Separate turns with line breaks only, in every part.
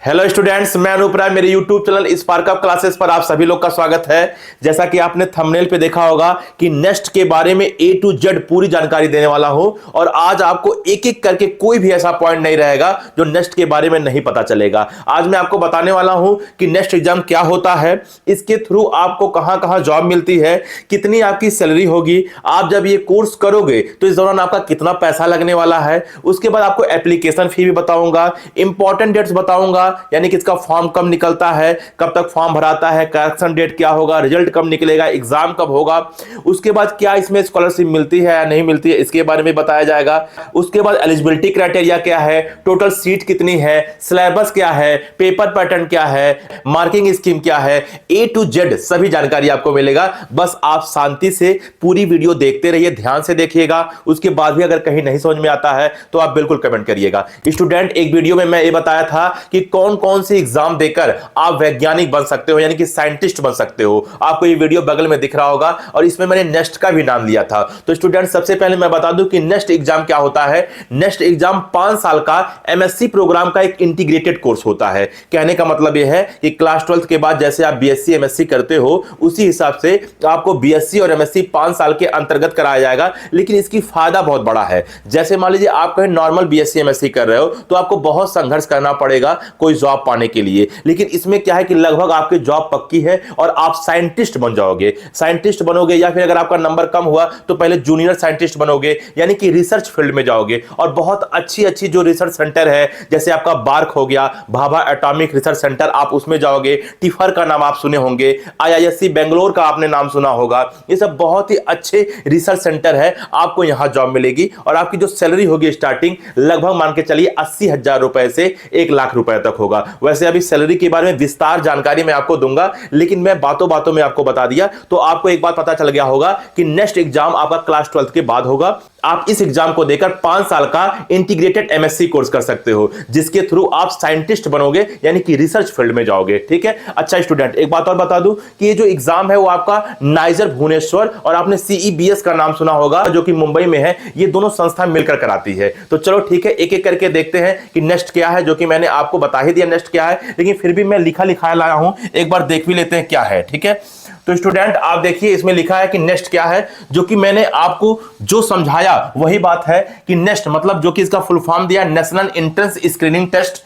Hello students, मैं अनूप राय। मेरे YouTube channel spark up classes पर आप सभी लोग का स्वागत है। जैसा कि आपने थंबनेल पे देखा होगा कि नेस्ट के बारे में ए टू जेड पूरी जानकारी देने वाला हूं और आज आपको एक एक करके कोई भी ऐसा पॉइंट नहीं रहेगा जो नेस्ट के बारे में नहीं पता चलेगा। आज मैं आपको बताने वाला हूं कि नेस्ट एग्जाम क्या होता है, इसके थ्रू आपको कहां कहां जॉब मिलती है, कितनी आपकी सैलरी होगी, आप जब ये कोर्स करोगे तो इस दौरान आपका कितना पैसा लगने वाला है। उसके बाद आपको एप्लीकेशन फी भी बताऊंगा, इंपॉर्टेंट डेट्स बताऊंगा, यानी कि इसका फॉर्म कब निकलता है, कब तक फॉर्म भराता है, करेक्शन डेट क्या होगा, रिजल्ट कब निकलेगा, एग्जाम कब होगा, उसके बाद क्या इसमें स्कॉलरशिप मिलती है या नहीं मिलती है इसके बारे में बताया जाएगा। उसके बाद एलिजिबिलिटी क्राइटेरिया क्या है, टोटल सीट कितनी है, सिलेबस क्या है, पेपर पैटर्न क्या है, मार्किंग स्कीम क्या है, ए टू जेड सभी जानकारी आपको मिलेगा। बस आप शांति से पूरी वीडियो देखते रहिए, ध्यान से देखिएगा। उसके बाद भी अगर कहीं नहीं समझ में आता है तो आप बिल्कुल कमेंट करिएगा। स्टूडेंट, एक वीडियो में मैं ये बताया था कि कौन कौन सी एग्जाम देकर आप वैज्ञानिक बन सकते हो, यानी कि साइंटिस्ट बन सकते हो। आपको ये वीडियो बगल में दिख रहा होगा और इसमें मैंने नेस्ट का भी नाम लिया था। तो स्टूडेंट, सबसे पहले मैं बता दूं कि नेस्ट एग्जाम क्या होता है। नेस्ट एग्जाम 5 साल का एमएससी प्रोग्राम का एक इंटीग्रेटेड कोर्स होता है। कहने का मतलब यह है कि क्लास 12 के बाद जैसे आप बीएससी एमएससी करते हो उसी हिसाब से आपको बीएससी और एमएससी 5 साल के अंतर्गत कराया जाएगा। लेकिन इसकी फायदा बहुत बड़ा है। जैसे मान लीजिए आप कहीं नॉर्मल बीएससी एमएससी कर रहे हो तो आपको बहुत संघर्ष करना पड़ेगा कोई जॉब पाने के लिए, लेकिन इसमें क्या है कि लगभग आपकी जॉब पक्की है और आप साइंटिस्ट बन जाओगे। साइंटिस्ट बनोगे या फिर अगर आपका नंबर कम हुआ तो पहले जूनियर साइंटिस्ट बनोगे, यानी कि रिसर्च फील्ड में जाओगे। और बहुत अच्छी अच्छी जो रिसर्च सेंटर है, जैसे आपका बार्क हो गया, भाभा एटॉमिक रिसर्च सेंटर, आप उसमें जाओगे। टिफर का नाम आप सुने होंगे, आईआईएससी बेंगलोर का आपने नाम सुना होगा। ये सब बहुत ही अच्छे रिसर्च सेंटर है, आपको यहां जॉब मिलेगी और आपकी जो सैलरी होगी स्टार्टिंग लगभग मान के चलिए 80,000 रुपए से 1 लाख रुपए तक होगा। वैसे अभी सैलरी के बारे में विस्तार जानकारी मैं आपको दूंगा, लेकिन मैं बातों बातों में आपको बता दिया तो आपको एक बात पता चल गया होगा कि नेक्स्ट एग्जाम आपका क्लास 12 के बाद होगा। आप इस एग्जाम को देकर 5 साल का इंटीग्रेटेड एमएससी कोर्स कर सकते हो, जिसके थ्रू आप साइंटिस्ट बनोगे, यानी कि रिसर्च फील्ड में जाओगे। ठीक है। अच्छा स्टूडेंट, एक बात और बता दूं कि ये जो एग्जाम है वो आपका नाइजर भुवनेश्वर और आपने सीईबीएस का नाम सुना होगा जो कि मुंबई में है, ये दोनों संस्था मिलकर कराती है। तो चलो ठीक है, एक एक करके देखते हैं कि नेक्स्ट क्या है, जो कि मैंने आपको बता ही दिया नेक्स्ट क्या है, लेकिन फिर भी मैं लिखा लिखाया लाया हूं, एक बार देख भी लेते हैं क्या है। ठीक है। तो स्टूडेंट आप देखिए, इसमें लिखा है कि नेक्स्ट क्या है, जो कि मैंने आपको जो समझाया वही बात है कि नेक्स्ट मतलब जो कि इसका फुल फॉर्म दिया नेशनल एंट्रेंस स्क्रीनिंग टेस्ट।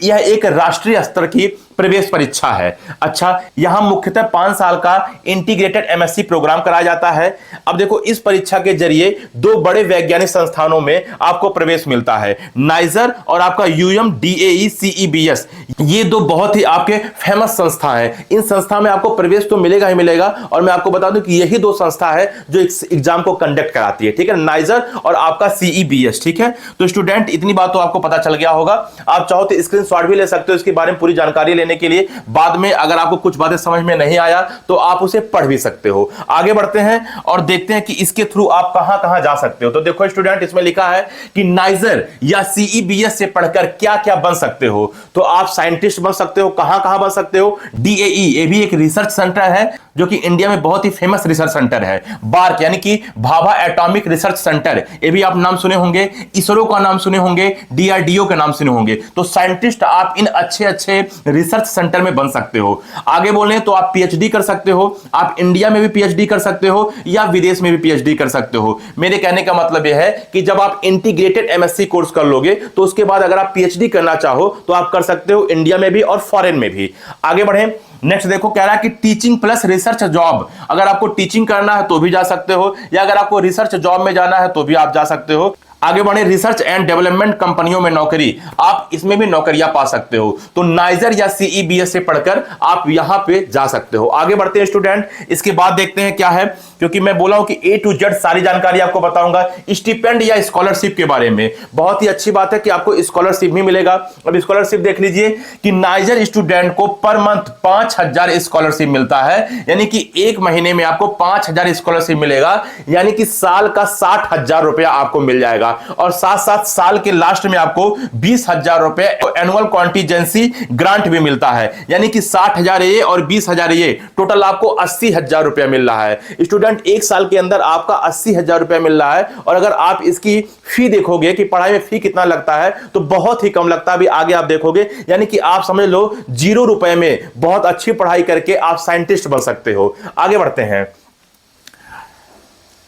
यह एक राष्ट्रीय स्तर की प्रवेश परीक्षा है। अच्छा, यहां मुख्यतः 5 साल का इंटीग्रेटेड एमएससी प्रोग्राम कराया जाता है। अब देखो, इस परीक्षा के जरिए 2 बड़े वैज्ञानिक संस्थानों में आपको प्रवेश मिलता है, नाइजर और आपका यूएमडीएई सीईबीएस। ये 2 बहुत ही आपके फेमस संस्था हैं। इन संस्था में आपको प्रवेश तो मिलेगा ही मिलेगा, और मैं आपको बता दूं कि यही 2 संस्था है जो एग्जाम को कंडक्ट कराती है। ठीक है, नाइजर और आपका सीईबीएस। ठीक है। तो स्टूडेंट, इतनी बात तो आपको पता चल गया होगा। आप चाहो तो स्क्रीनशॉट भी ले सकते हो इसके बारे में पूरी जानकारी लेने के लिए। बाद में अगर आपको कुछ बातें समझ में नहीं आया तो आप उसे पढ़ भी सकते हो। आगे बढ़ते हैं और देखते हैं कि इसके थ्रू आप कहां कहां जा सकते हो। तो देखो स्टूडेंट, इसमें लिखा है कि नाइजर या सीईबीएस से पढ़कर क्या क्या बन सकते हो। तो आप साइंटिस्ट बन सकते हो। कहां कहां बन सकते हो? डीएई, ये भी एक रिसर्च सेंटर है जो कि इंडिया में बहुत ही फेमस रिसर्च सेंटर है। बार्क यानी कि भाभा एटॉमिक रिसर्च सेंटर, ये भी आप नाम सुने होंगे। इसरो का नाम सुने होंगे, डीआरडीओ का नाम सुने होंगे। तो साइंटिस्ट आप इन अच्छे अच्छे रिसर्च सेंटर में बन सकते हो। आगे बोलें तो आप पीएचडी कर सकते हो। आप इंडिया में भी पीएचडी कर सकते हो या विदेश में भी पीएचडी कर सकते हो। मेरे कहने का मतलब यह है कि जब आप इंटीग्रेटेड एमएससी कोर्स कर लोगे तो उसके बाद अगर आप पीएचडी करना चाहो तो आप कर सकते हो, इंडिया में भी और फॉरेन में भी। आगे बढ़ें। नेक्स्ट देखो, कह रहा है कि टीचिंग प्लस रिसर्च जॉब। अगर आपको टीचिंग करना है तो भी जा सकते हो, या अगर आपको रिसर्च जॉब में जाना है तो भी आप जा सकते हो। आगे बढ़े, रिसर्च एंड डेवलपमेंट कंपनियों में नौकरी, आप इसमें भी नौकरियां पा सकते हो। तो नाइजर या सीईबीएस से पढ़कर आप यहां पे जा सकते हो। आगे बढ़ते हैं स्टूडेंट, इसके बाद देखते हैं क्या है, क्योंकि मैं बोला हूं कि ए टू जेड सारी जानकारी आपको बताऊंगा। स्टिपेंड या स्कॉलरशिप के बारे में बहुत ही अच्छी बात है कि आपको स्कॉलरशिप भी मिलेगा। अब स्कॉलरशिप देख लीजिए कि नाइजर स्टूडेंट को पर मंथ 5,000 स्कॉलरशिप मिलता है, यानी कि 1 महीने में आपको 5,000 स्कॉलरशिप मिलेगा, यानी कि साल का 60,000 रुपया आपको मिल जाएगा। और साथ साथ साल के लास्ट में आपको 20,000 रुपए एनुअल कॉन्टीजेंसी ग्रांट भी मिलता है, यानी कि 60,000 ये और 20,000 ये, टोटल आपको 80,000 रुपया मिल रहा है। स्टूडेंट एक साल के अंदर आपका 80,000 रुपया मिल रहा है, और अगर आप इसकी फी देखोगे कि पढ़ाई में फी कितना लगता है तो बहुत ही कम लगता है, अभी आगे आप देखोगे। यानी कि आप समझ लो 0 रुपए में बहुत अच्छी पढ़ाई करके आप साइंटिस्ट बन सकते हो। आगे बढ़ते हैं।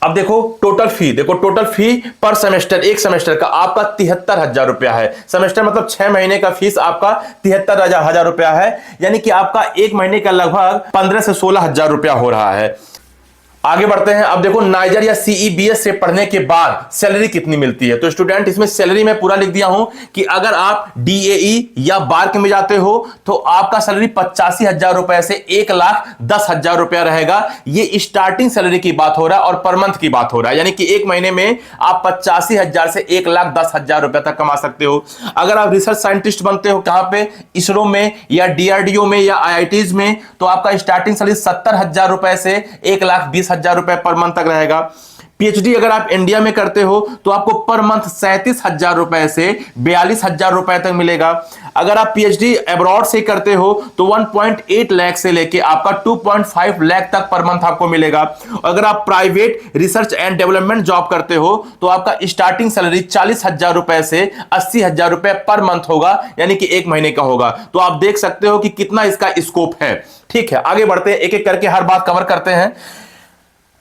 अब देखो टोटल फी, देखो टोटल फी पर सेमेस्टर, एक सेमेस्टर का आपका 73,000 रुपया है। सेमेस्टर मतलब 6 महीने का फीस आपका 73,000 रुपया है, यानी कि आपका एक महीने का लगभग 15 से 16,000 रुपया हो रहा है। आगे बढ़ते हैं। अब देखो नाइजर या सीईबीएस से पढ़ने के बाद सैलरी कितनी मिलती है। तो स्टूडेंट इसमें सैलरी में पूरा लिख दिया हूं कि अगर आप डीएई या बार्क में जाते हो तो आपका सैलरी 85,000 रुपए से 1,10,000 रुपया रहेगा। ये स्टार्टिंग सैलरी की बात हो रहा है और पर मंथ की बात हो रहा है, यानी कि एक महीने में आप 85,000 से 1,10,000 रुपया तक कमा सकते हो। अगर आप रिसर्च साइंटिस्ट बनते हो कहां पे, इसरो में या डीआरडीओ में या आईआईटीज में, तो आपका स्टार्टिंग सैलरी 70,000 रुपए से 1,20,000 रुपए पर मंथ तक रहेगा। पीएचडी अगर आप इंडिया में करते हो तो आपको पर मंथ 37,000 रुपए से 42,000 रुपए तक मिलेगा। अगर आप पीएचडी अब्रॉड से करते हो तो 1.8 लाख से लेके आपका 2.5 लाख तक पर मंथ आपको मिलेगा। अगर आप private research and development job करते हो तो आपका स्टार्टिंग सैलरी 40,000 रुपए से 80,000 रुपए पर मंथ होगा, यानी कि एक महीने का होगा। तो आप देख सकते हो कि कितना इसका स्कोप है। ठीक है, आगे बढ़ते हैं, एक एक करके हर बात कवर करते हैं।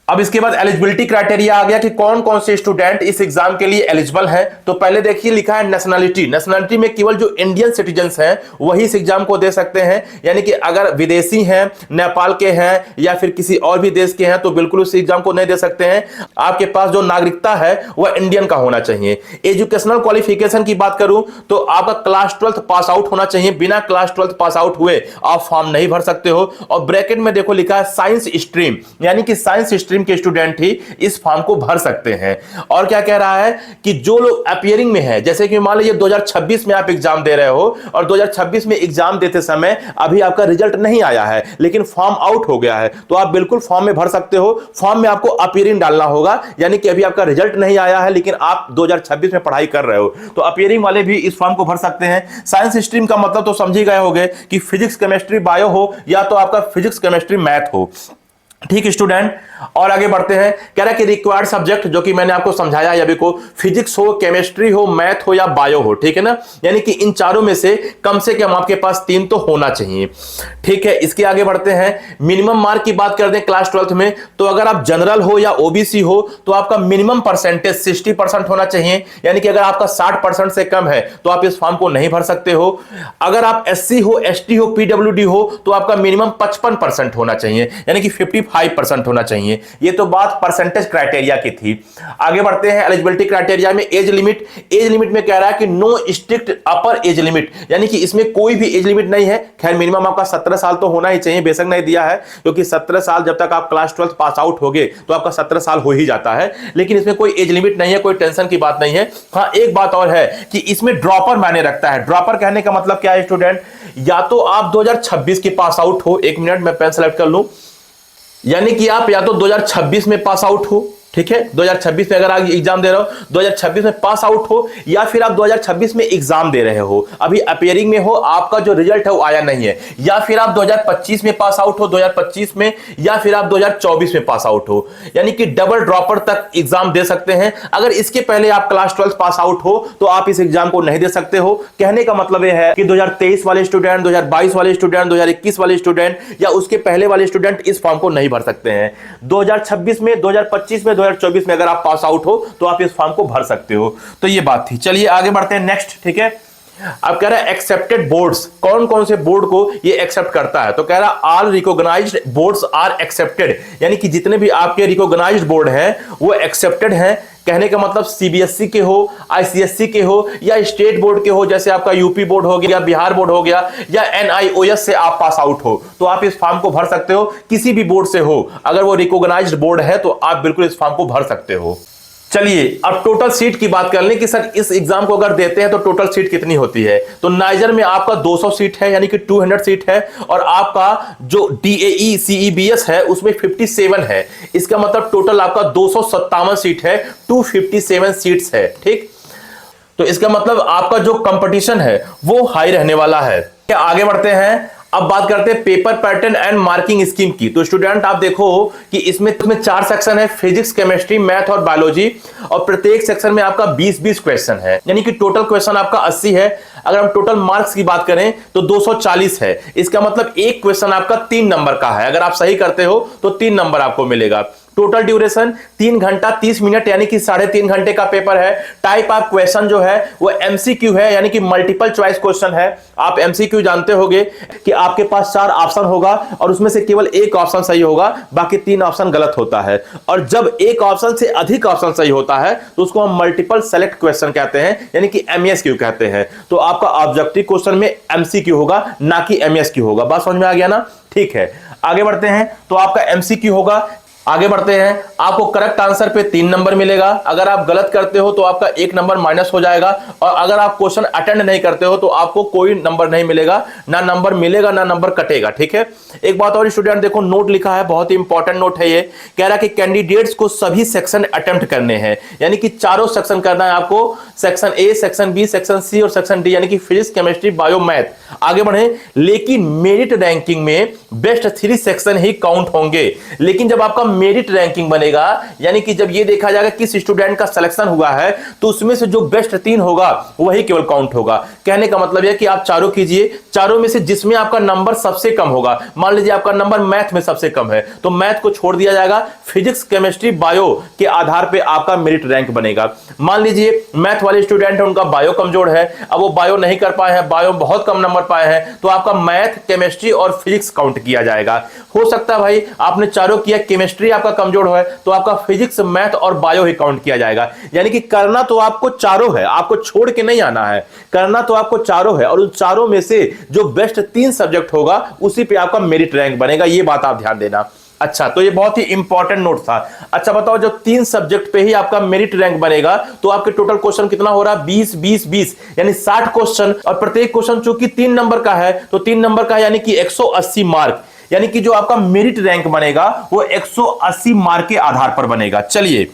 अब इसके बाद एलिजिबिलिटी क्राइटेरिया आ गया कि कौन कौन से स्टूडेंट इस एग्जाम के लिए एलिजिबल है। तो पहले देखिए लिखा है नेशनलिटी। नेशनलिटी में केवल जो इंडियन सिटीजन्स हैं वही इस एग्जाम को दे सकते हैं, यानी कि अगर विदेशी हैं, नेपाल के हैं या फिर किसी और भी देश के हैं तो बिल्कुल उस एग्जाम को नहीं दे सकते हैं। आपके पास जो नागरिकता है वह इंडियन का होना चाहिए। एजुकेशनल क्वालिफिकेशन की बात करूं तो आपका क्लास 12th पास आउट होना चाहिए। बिना क्लास 12th पास आउट हुए आप फॉर्म नहीं भर सकते हो। और ब्रैकेट में देखो लिखा है साइंस स्ट्रीम, यानी कि साइंस स्ट्रीम के स्टूडेंट ही इस फॉर्म को भर सकते हैं। और क्या कह रहा है कि जो लोग अपीयरिंग में है, जैसे कि मान लीजिए 2026 में आप एग्जाम दे रहे हो और 2026 में एग्जाम देते समय अभी आपका रिजल्ट नहीं आया है लेकिन फॉर्म आउट हो गया है, तो आप बिल्कुल फॉर्म में भर सकते हो। फॉर्म में आपको अपीयरिंग डालना होगा, यानी कि अभी आपका रिजल्ट नहीं आया है लेकिन आप 2026 में पढ़ाई कर रहे हो, तो अपीयरिंग वाले भी इस फॉर्म को भर सकते हैं। साइंस स्ट्रीम का मतलब तो समझ ही गए होंगे कि फिजिक्स केमिस्ट्री बायो हो या तो आपका फिजिक्स केमिस्ट्री मैथ हो। ठीक स्टूडेंट, और आगे बढ़ते हैं। कह रहा है कि रिक्वायर्ड सब्जेक्ट, जो कि मैंने आपको समझाया है अभी को, फिजिक्स हो, केमिस्ट्री हो, मैथ हो या बायो हो, ठीक है ना, यानी कि इन चारों में से कम आपके पास 3 तो होना चाहिए। ठीक है, इसके आगे बढ़ते हैं। मिनिमम मार्क की बात कर दें क्लास 12th में, तो अगर आप जनरल हो या ओबीसी हो तो आपका मिनिमम परसेंटेज 60% होना चाहिए, यानी कि अगर आपका 60% से कम है तो आप इस फॉर्म को नहीं भर सकते हो। अगर आप एससी हो, एसटी हो, पीडब्ल्यूडी हो तो आपका मिनिमम 55% होना चाहिए, यानी कि 55% होना चाहिए। ये तो बात परसेंटेज क्राइटेरिया की थी। आगे बढ़ते हैं एलिजिबिलिटी क्राइटेरिया में। एज लिमिट, एज लिमिट में कह रहा है कि no strict upper age limit, यानी कि इसमें कोई भी एज लिमिट नहीं है। खैर मिनिमम आपका 17 साल तो होना ही चाहिए, बेशक नहीं दिया है क्योंकि 17 साल जब तक आप क्लास 12th पास आउट होगे तो आपका 17 साल हो ही जाता है, लेकिन इसमें कोई एज लिमिट नहीं है, कोई टेंशन की बात नहीं है। हाँ एक बात और है कि इसमें ड्रॉपर मायने रखता है। ड्रॉपर कहने का मतलब क्या है स्टूडेंट, या तो आप 2026 के पास आउट हो, एक मिनट मैं पेन सेलेक्ट कर लूं, यानी कि आप या तो 2026 में पास आउट हो, ठीक है, 2026 में अगर आप एग्जाम दे रहे हो 2026 में पास आउट हो, या फिर आप 2026 में एग्जाम दे रहे हो, अभी अपीयरिंग में हो, आपका जो रिजल्ट है वो आया नहीं है, या फिर आप 2025 में पास आउट हो 2025 में, या फिर आप 2024 में पास आउट हो, यानी कि डबल ड्रॉपर तक एग्जाम दे सकते हैं। अगर इसके पहले आप क्लास 12th पास आउट हो तो आप इस एग्जाम को नहीं दे सकते हो। कहने का मतलब यह है कि 2023 वाले स्टूडेंट, 2022 वाले स्टूडेंट, 2021 वाले स्टूडेंट या उसके पहले वाले स्टूडेंट इस फॉर्म को नहीं भर सकते हैं। 2026 में, 2025 में, 2024 में अगर आप पास आउट हो तो आप इस फॉर्म को भर सकते हो। तो ये बात थी। चलिए आगे बढ़ते हैं नेक्स्ट। ठीक है, अब कह रहा है एक्सेप्टेड बोर्ड्स, कौन कौन से बोर्ड को ये एक्सेप्ट करता है। तो कह रहा है all recognised boards are accepted, यानी कि जितने भी आपके रिकॉग्नाइज्ड बोर्ड हैं वो एक्सेप्टेड हैं। कहने का मतलब सीबीएसई के हो, आईसीएसई के हो या स्टेट बोर्ड के हो, जैसे आपका यूपी बोर्ड हो गया, बिहार बोर्ड हो गया, या एनआईओएस से आप पास आउट हो तो आप इस फॉर्म को भर सकते हो। किसी भी बोर्ड से हो, अगर वो रिकॉग्नाइज्ड बोर्ड है तो आप बिल्कुल इस फॉर्म को भर सकते हो। चलिए अब टोटल सीट की बात कर लें कि सर इस एग्जाम को अगर देते हैं तो टोटल सीट कितनी होती है। तो नाइजर में आपका 200 सीट है यानी कि 200 सीट है, और आपका जो डीएई सीईबीएस है उसमें 57 है। इसका मतलब टोटल आपका 257 सीट है, 257 सीट्स है। ठीक, तो इसका मतलब आपका जो कंपटीशन है वो हाई रहने वाला है। आगे बढ़ते हैं, अब बात करते हैं paper pattern and marking scheme की। तो स्टूडेंट आप देखो कि इसमें 4 सेक्शन है, फिजिक्स, केमिस्ट्री, मैथ और बायोलॉजी, और प्रत्येक सेक्शन में आपका 20-20 क्वेश्चन है, यानी कि टोटल क्वेश्चन आपका 80 है। अगर हम टोटल मार्क्स की बात करें तो 240 है। इसका मतलब एक क्वेश्चन आपका 3 नंबर का है, अगर आप सही करते हो तो 3 नंबर आपको मिलेगा। टोटल ड्यूरेशन 3 घंटा 30 मिनट यानी कि 3.5 घंटे का पेपर है। टाइप ऑफ क्वेश्चन जो है वो एमसीक्यू है, यानी कि मल्टीपल चॉइस क्वेश्चन है। आप एमसीक्यू जानते होंगे कि आपके पास 4 ऑप्शन होगा और उसमें से केवल एक ऑप्शन सही होगा, बाकी 3 ऑप्शन गलत होता है। और जब एक ऑप्शन से अधिक ऑप्शन सही होता है तो उसको हम मल्टीपल सेलेक्ट क्वेश्चन कहते हैं, यानी कि एमएसक्यू कहते हैं। तो आपका ऑब्जेक्टिव क्वेश्चन में एमसीक्यू होगा, ना कि एमएसक्यू होगा। बात समझ में आ गया ना? ठीक है, आगे बढ़ते हैं। तो आपका एमसीक्यू होगा। आगे बढ़ते हैं, आपको करेक्ट आंसर पे 3 नंबर मिलेगा। अगर आप गलत करते हो तो आपका 1 नंबर माइनस हो जाएगा, और अगर आप क्वेश्चन अटेंड नहीं करते हो तो आपको कोई नंबर नहीं मिलेगा, ना नंबर मिलेगा ना नंबर कटेगा। ठीक है, एक बात और स्टूडेंट देखो, नोट लिखा है, बहुत ही इंपॉर्टेंट नोट है ये। कह रहा है कि कैंडिडेट्स को सभी सेक्शन अटेम्प्ट करने हैं, यानी कि चारों सेक्शन करना है आपको, section A, section B, section C और सेक्शन डी, यानी कि फिजिक्स, केमिस्ट्री, बायो, मैथ। आगे बढ़े, लेकिन मेरिट रैंकिंग में बेस्ट 3 सेक्शन ही काउंट होंगे। लेकिन जब आपका मेरिट रैंकिंग बनेगा, यानी कि जब ये देखा जाएगा किस स्टूडेंट का सिलेक्शन हुआ है, तो उसमें से जो बेस्ट 3 होगा वही केवल काउंट होगा। कहने का मतलब है कि आप चारों कीजिए, चारों में से जिसमें आपका नंबर सबसे कम होगा, मान लीजिए आपका नंबर मैथ में सबसे कम है तो मैथ को छोड़ दिया जाएगा, फिजिक्स, केमिस्ट्री, बायो के आधार पर आपका मेरिट रैंक बनेगा। मान लीजिए मैथ वाले स्टूडेंट है, उनका बायो कमजोर है, अब वो बायो नहीं कर पाए हैं, बायो बहुत कम नंबर पाए हैं, तो आपका मैथ, केमिस्ट्री और फिजिक्स काउंट किया जाएगा। हो सकता है भाई आपने चारों किया, केमिस्ट्री आपका कमजोर है तो आपका फिजिक्स, मैथ और बायो ही काउंट किया जाएगा। यानी कि करना तो आपको चारों है, आपको छोड़ के नहीं आना है, करना तो आपको चारों है, और उन चारों में से जो बेस्ट 3 सब्जेक्ट होगा उसी पे आपका मेरिट रैंक बनेगा। ये बात आप ध्यान देना। अच्छा, तो ये बहुत ही इंपॉर्टेंट नोट था। अच्छा बताओ, जब 3 सब्जेक्ट पे ही आपका मेरिट रैंक बनेगा तो आपके टोटल क्वेश्चन कितना हो रहा है? 20-20-20 यानी 60 क्वेश्चन, और प्रत्येक क्वेश्चन चूंकि 3 नंबर का है तो 3 नंबर का यानी कि 180 मार्क, यानी कि जो आपका मेरिट रैंक बनेगा वो 180 मार्क के आधार पर बनेगा। चलिए,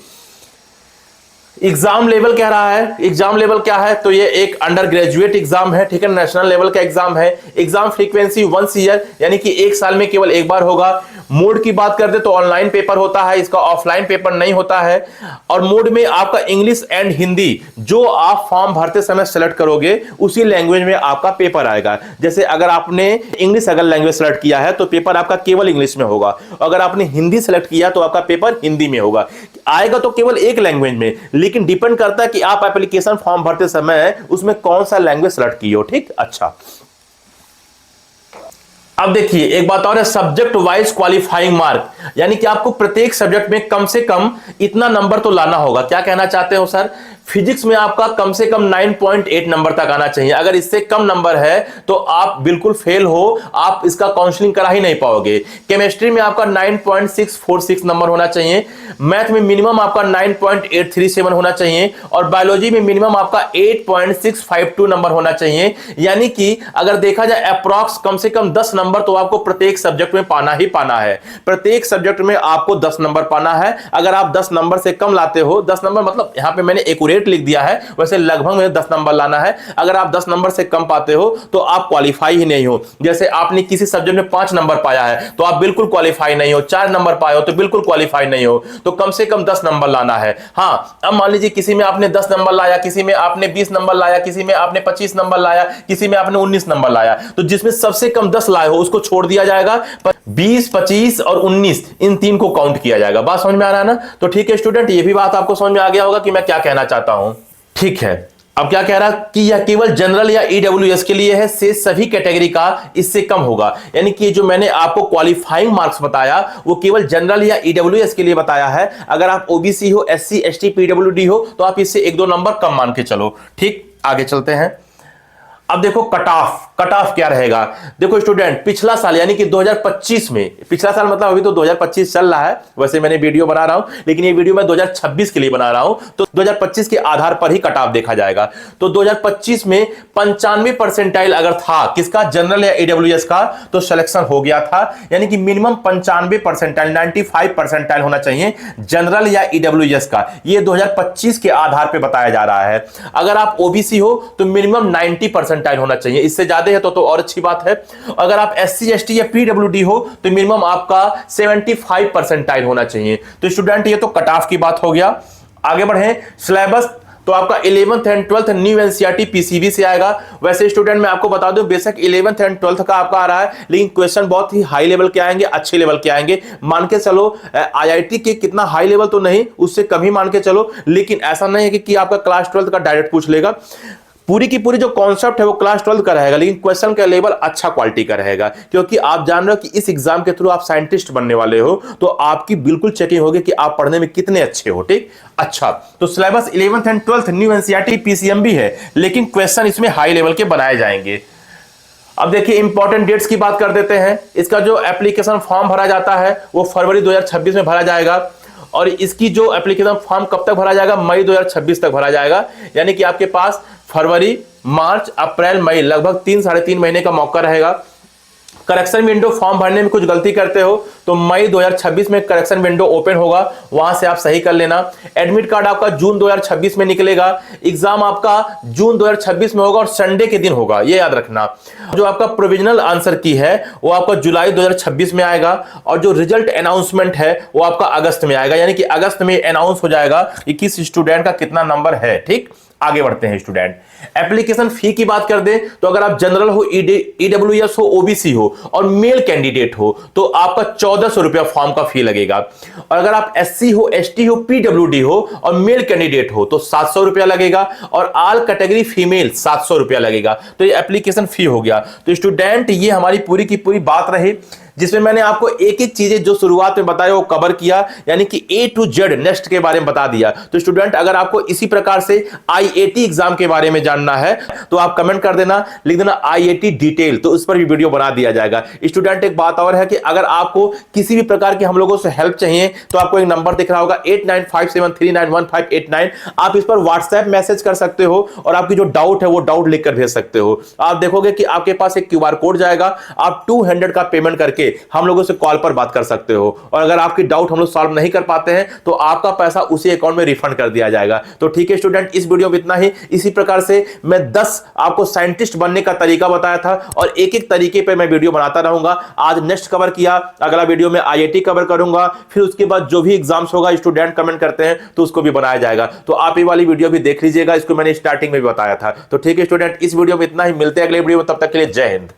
एग्जाम लेवल कह रहा है, एग्जाम लेवल क्या है? तो ये एक अंडर ग्रेजुएट एग्जाम है, ठीक है, नेशनल लेवल का एग्जाम है। एग्जाम फ्रीक्वेंसी 1 ईयर, यानी कि 1 साल में केवल एक बार होगा। मोड की बात करते तो ऑनलाइन पेपर होता है, इसका ऑफलाइन पेपर नहीं होता है। और मोड में आपका इंग्लिश एंड हिंदी, जो आप फॉर्म भरते समय सेलेक्ट करोगे उसी लैंग्वेज में आपका पेपर आएगा। जैसे अगर आपने इंग्लिश अगर लैंग्वेज सेलेक्ट किया है तो पेपर आपका केवल इंग्लिश में होगा, अगर आपने हिंदी सेलेक्ट किया तो आपका पेपर हिंदी में होगा। आएगा तो केवल एक लैंग्वेज में, लेकिन डिपेंड करता है कि आप एप्लीकेशन फॉर्म भरते समय उसमें कौन सा लैंग्वेज सेलेक्ट की हो। ठीक, अच्छा अब देखिए एक बात और है, सब्जेक्ट वाइज क्वालिफाइंग मार्क, यानी कि आपको प्रत्येक सब्जेक्ट में कम से कम इतना नंबर तो लाना होगा। क्या कहना चाहते हो सर? फिजिक्स में आपका कम से कम 9.8 नंबर तक आना चाहिए, अगर इससे कम नंबर है तो आप बिल्कुल फेल हो, आप इसका काउंसलिंग करा ही नहीं पाओगे। केमिस्ट्री में आपका 9.646 नंबर होना चाहिए, मैथ में मिनिमम आपका 9.837 होना चाहिए, और बायोलॉजी में मिनिमम आपका 8.652 नंबर होना चाहिए। यानी कि अगर देखा जाए अप्रॉक्स कम से कम 10 नंबर तो आपको प्रत्येक सब्जेक्ट में पाना ही पाना है, प्रत्येक सब्जेक्ट में आपको 10 नंबर पाना है। अगर आप 10 नंबर से कम लाते हो, 10 नंबर मतलब यहां पे मैंने एक्यूरेट लिख दिया है, वैसे लगभग में 10 नंबर लाना है। अगर आप 10 नंबर से कम पाते हो तो आप क्वालिफाई ही नहीं हो। जैसे आपने किसी सब्जेक्ट में 5 नंबर पाया है तो आप बिल्कुल क्वालिफाई नहीं हो, 4 नंबर पाए हो तो बिल्कुल क्वालिफाई नहीं हो, तो कम से कम 10 नंबर लाना है। हाँ, अब मान लीजिए किसी में आपने 10 नंबर लाया, किसी में आपने 20 नंबर लाया, किसी में आपने 25 नंबर लाया, किसी में आपने 19 नंबर लाया, तो जिसमें सबसे कम 10 लाए हो उसको छोड़ दिया जाएगा, 20, 25 और 19 इन 3 को काउंट किया जाएगा। बात समझ में आ रहा है ना? तो ठीक है स्टूडेंट, ये भी बात आपको समझ में आ गया होगा कि मैं क्या कहना चाहता हूं। ठीक है, अब क्या कह रहा कि यह केवल जनरल या ईडब्ल्यूएस के लिए है, से सभी कैटेगरी का इससे कम होगा। यानी कि जो मैंने आपको क्वालिफाइंग मार्क्स बताया वो केवल जनरल या ईडब्ल्यूएस के लिए बताया है। अगर आप ओबीसी हो, एससी, एसटी, पीडब्ल्यूडी हो तो आप इससे 1-2 नंबर कम मान के चलो। ठीक, आगे चलते हैं। अब देखो कट ऑफ क्या रहेगा। देखो स्टूडेंट, पिछला साल यानी कि 2025 में, पिछला साल मतलब अभी तो 2025 चल रहा है, वैसे मैंने वीडियो बना रहा हूं लेकिन ये वीडियो मैं 2026 के लिए बना रहा हूं, तो 2025 के आधार पर ही कट ऑफ देखा जाएगा। तो 2025 में 95 परसेंटाइल अगर था किसका, जनरल या ईडब्ल्यूएस का, तो सिलेक्शन हो गया था। यानी कि मिनिमम 95 परसेंटाइल, 95 परसेंटाइल होना चाहिए जनरल या ईडब्ल्यूएस का। ये 2025 के आधार पर बताया जा रहा है। अगर आप ओबीसी हो तो मिनिमम 90 परसेंटाइल होना चाहिए, इससे ज्यादा है तो और अच्छी बात है। अगर आप एससी एसटी या पीडब्ल्यूडी हो तो मिनिमम आपका 75 परसेंटाइल होना चाहिए। तो स्टूडेंट ये तो कट ऑफ की बात हो गया। आगे बढ़े, सिलेबस तो आपका 11th and 12th new NCERT PCB से आएगा। वैसे स्टूडेंट मैं आपको बता दूं, बेशक 11th एंड 12th का आपका आ रहा है, लेकिन क्वेश्चन बहुत ही हाई लेवल के आएंगे, अच्छे लेवल के आएंगे। मान के चलो आईआईटी के कितना हाई लेवल तो नहीं, उससे कम ही मान के चलो, लेकिन ऐसा नहीं है कि आपका क्लास 12th का डायरेक्ट पूछ लेगा। पूरी की पूरी जो कॉन्सेप्ट है वो क्लास 12 का रहेगा, लेकिन क्वेश्चन का लेवल अच्छा क्वालिटी का रहेगा, क्योंकि आप जान रहे हो कि इस एग्जाम के थ्रू आप साइंटिस्ट बनने वाले हो, तो आपकी बिल्कुल चेकिंग होगी कि आप पढ़ने में कितने अच्छे हो। ठीक, अच्छा, तो syllabus 11th and 12th new NCERT PCMB है, लेकिन क्वेश्चन इसमें हाई लेवल के बनाए जाएंगे। अब देखिए इंपॉर्टेंट डेट्स की बात कर देते हैं। इसका जो एप्लीकेशन फॉर्म भरा जाता है वो फरवरी 2026 में भरा जाएगा, और इसकी जो एप्लीकेशन फॉर्म कब तक भरा जाएगा, मई 2026 तक भरा जाएगा। यानी कि आपके पास फरवरी, मार्च, अप्रैल, मई लगभग 3-3.5 महीने का मौका रहेगा। करेक्शन विंडो फॉर्म भरने में कुछ गलती करते हो तो मई 2026 में करेक्शन विंडो ओपन होगा, वहां से आप सही कर लेना। एडमिट कार्ड आपका जून 2026 में निकलेगा। एग्जाम आपका जून 2026 में होगा और संडे के दिन होगा, ये याद रखना। जो आपका प्रोविजनल आंसर की है वो आपका जुलाई 2026 में आएगा, और जो रिजल्ट अनाउंसमेंट है वो आपका अगस्त में आएगा। यानी कि अगस्त में अनाउंस हो जाएगा कि किस स्टूडेंट का कितना नंबर है। ठीक, आगे बढ़ते हैं स्टूडेंट। एप्लीकेशन फी की बात कर दें तो अगर आप जनरल हो, ईडब्ल्यूएस हो, ओबीसी हो और मेल कैंडिडेट हो तो आपका 1400 रुपया फॉर्म का फी लगेगा। और अगर आप एससी हो, एसटी हो, पीडब्ल्यूडी हो और मेल कैंडिडेट हो तो 700 रुपया लगेगा, और ऑल कैटेगरी फीमेल 700 रुपया लगेगा। तो ये एप्लीकेशन फी हो गया। तो स्टूडेंट ये हमारी पूरी की पूरी बात रही, जिसमें मैंने आपको एक एक चीजें जो शुरुआत में बताया वो कवर किया, यानी कि ए टू जेड नेक्स्ट के बारे में बता दिया। तो स्टूडेंट अगर आपको इसी प्रकार से आईआईटी एग्जाम के बारे में जानना है तो आप कमेंट कर देना, लिख देना आईआईटी डिटेल, तो उस पर भी वीडियो बना दिया जाएगा। स्टूडेंट एक बात और है कि अगर आपको किसी भी प्रकार की हम लोगों से हेल्प चाहिए तो आपको एक नंबर दिख रहा होगा 8957391589, आप इस पर व्हाट्सएप मैसेज कर सकते हो और आपकी जो डाउट है वो डाउट लिखकर भेज सकते हो। आप देखोगे कि आपके पास एक क्यूआर कोड जाएगा, आप 200 का पेमेंट करके हम लोगों से कॉल पर बात कर सकते हो, और अगर आपकी डाउट हम लोग सॉल्व नहीं कर पाते हैं तो आपका पैसा उसी अकाउंट में रिफंड कर दिया जाएगा। तो ठीक है स्टूडेंट, इस वीडियो में इतना ही। इसी प्रकार से मैं 10 आपको साइंटिस्ट बनने का तरीका बताया था, और एक एक तरीके पे मैं वीडियो बनाता रहूंगा। आज नेक्स्ट कवर किया, अगला वीडियो में आईआईटी कवर करूंगा, फिर उसके बाद जो भी एग्जाम्स होगा स्टूडेंट कमेंट करते हैं तो उसको भी बनाया जाएगा। तो आप ये वाली वीडियो भी देख लीजिएगा, इसको मैंने स्टार्टिंग में भी बताया था। तो ठीक है स्टूडेंट, इस वीडियो में इतना ही। मिलते हैं अगले वीडियो में, तब तक के लिए जय हिंद।